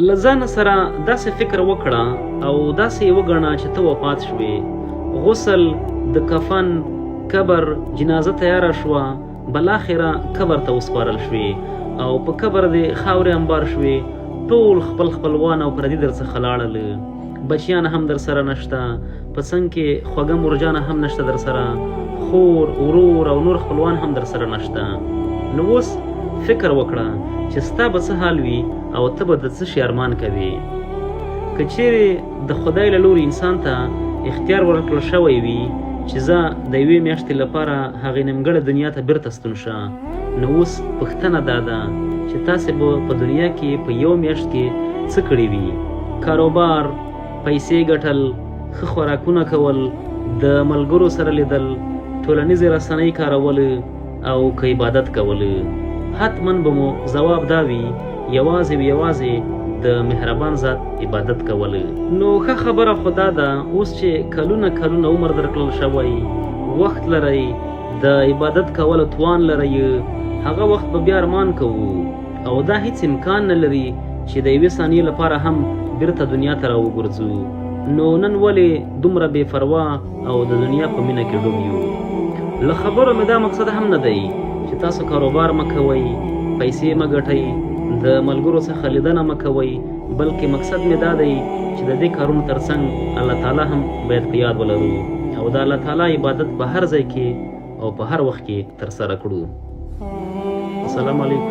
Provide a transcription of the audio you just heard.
له ځان سره داسې فکر وکړه او داسې وګڼه چې ته وفات شوې. غسل، د کفن، قبر، جنازه تیاره شوه، بالاخره قبر ته وسپارل شوې او په قبر دې خاورې انبار شوې. ټول خپل خپلوان او پردي در څخه لاړل. بچیان هم در سره نشته، په څنګ کې خوږه مرجانه هم نشته در سره، خور، ورور او نور خپلوان هم در سره نشته. نو اوس فکر وکړه چې ستا به څه حال وي او ته به د څه شي ارمان کوې. که چیرې د خدای له لوري انسان ته اختیار ورکړل شوی وي چې زه د یوې میاشتې لپاره هغې نیمګړې دنیا ته بیرته ستون شه، نو اوس پوښتنه دا ده چې تاسې به په دنیا کې په یو میاشت کې څه کړي وي؟ کاروبار، پیسې ګټل، ښه خوراکونه کول، د ملګرو سره لیدل، ټولنیزې رسنۍ کارول او که عبادت کول؟ حتما به مو ځواب دا وي یوازې د مهربان ذات عبادت کول. نو ښه خبره خو دا ده اوس چې کلونه عمر درکړل شوی، وخت لرئ، د عبادت کولو توان لرئ، هغه وخت به بیا ارمان کوو او دا هیڅ امکان نه لري چې د یوې ثانیې لپاره هم بیرته دنیا ته راوګرځو. نو نن ولې دومره بې پروا او د دنیا په مینه کې ډوب یو؟ له خبرو مې دا مقصد هم نه دی چې تاسو کاروبار مه کوئ، پیسې مه ګټئ، د ملګرو څخه لیدنه مه کوئ، بلکې مقصد مې دا دی چې د دې کارونو ترڅنګ الله تعالی هم باید په یاد ولرو او د الله تعالی عبادت په هر ځای کې او په هر وخت کې ترسره کړو. السلام علیکم.